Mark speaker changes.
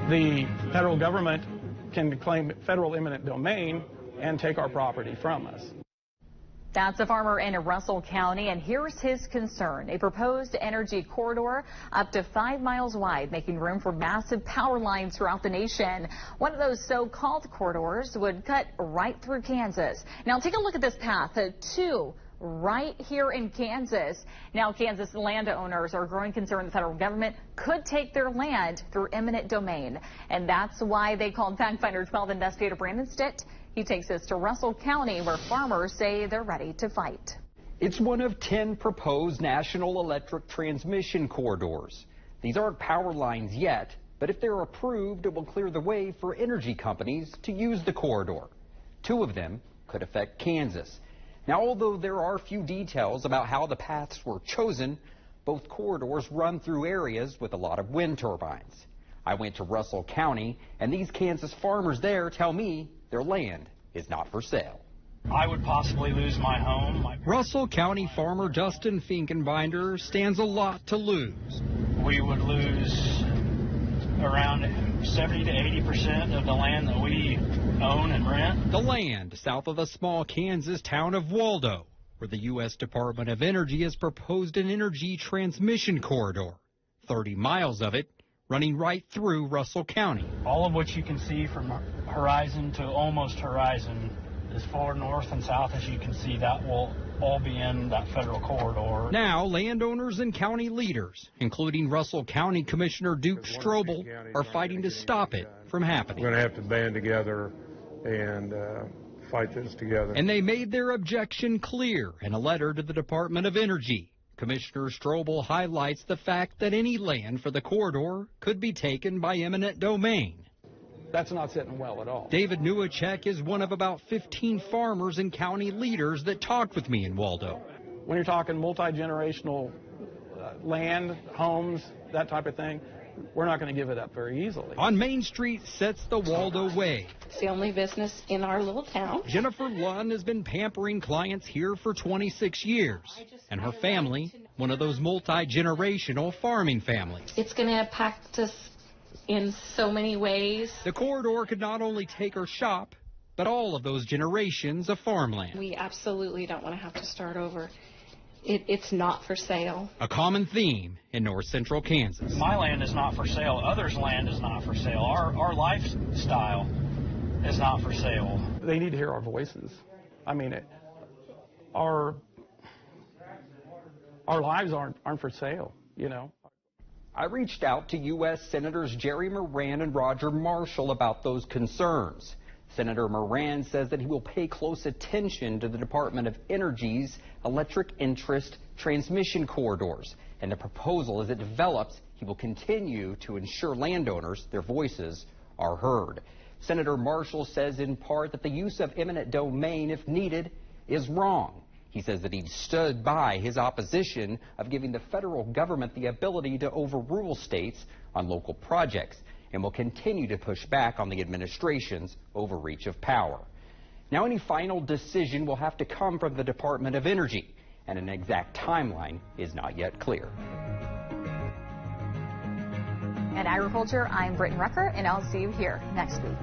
Speaker 1: The federal government can claim federal eminent domain and take our property from us.
Speaker 2: That's a farmer in Russell County, and here's his concern. A proposed energy corridor up to 5 miles wide, making room for massive power lines throughout the nation. One of those so-called corridors would cut right through Kansas. Now take a look at this path, two right here in Kansas. Now Kansas landowners are growing concerned the federal government could take their land through eminent domain. And that's why they called Fact Finder 12 investigator Brandon Stitt. He takes us to Russell County, where farmers say they're ready to fight.
Speaker 3: It's one of 10 proposed national electric transmission corridors. These aren't power lines yet, but if they're approved, it will clear the way for energy companies to use the corridor. 2 of them could affect Kansas. Now, although there are few details about how the paths were chosen, both corridors run through areas with a lot of wind turbines. I went to Russell County, and these Kansas farmers there tell me their land is not for sale.
Speaker 4: I would possibly lose my home.
Speaker 3: Russell County farmer Justin Finkenbinder stands a lot to lose.
Speaker 4: We would lose around 70 to 80% of the land that we own and rent.
Speaker 3: The land south of the small Kansas town of Waldo, where the U.S. Department of Energy has proposed an energy transmission corridor, 30 miles of it running right through Russell County.
Speaker 4: All of what you can see from horizon to almost horizon, as far north and south as you can see, that will all be in that federal corridor.
Speaker 3: Now, landowners and county leaders, including Russell County Commissioner Duke Strobel, are fighting to stop it from happening.
Speaker 5: We're going to have to band together and fight this together.
Speaker 3: And they made their objection clear in a letter to the Department of Energy. Commissioner Strobel highlights the fact that any land for the corridor could be taken by eminent domain.
Speaker 1: That's not sitting well at all.
Speaker 3: David Newacek is one of about 15 farmers and county leaders that talked with me in Waldo.
Speaker 1: When you're talking multi-generational land, homes, that type of thing, we're not going to give it up very easily.
Speaker 3: On Main Street sits the Waldo Way.
Speaker 6: It's the only business in our little town.
Speaker 3: Jennifer Lunn has been pampering clients here for 26 years. And her family, one of those multi-generational farming families.
Speaker 6: It's going to impact us in so many ways.
Speaker 3: The corridor could not only take her shop, but all of those generations of farmland.
Speaker 6: We absolutely don't want to have to start over. It's not for sale.
Speaker 3: A common theme in north central Kansas.
Speaker 4: My land is not for sale. Others' land is not for sale. Our lifestyle is not for sale.
Speaker 1: They need to hear our voices. I mean, our lives aren't for sale, you know.
Speaker 3: I reached out to U.S. Senators Jerry Moran and Roger Marshall about those concerns. Senator Moran says that he will pay close attention to the Department of Energy's electric interest transmission corridors. And the proposal, as it develops, he will continue to ensure landowners, their voices, are heard. Senator Marshall says in part that the use of eminent domain, if needed, is wrong. He says that he stood by his opposition of giving the federal government the ability to overrule states on local projects, and will continue to push back on the administration's overreach of power. Now, any final decision will have to come from the Department of Energy, and an exact timeline is not yet clear.
Speaker 2: At Agriculture, I'm Britton Rucker, and I'll see you here next week.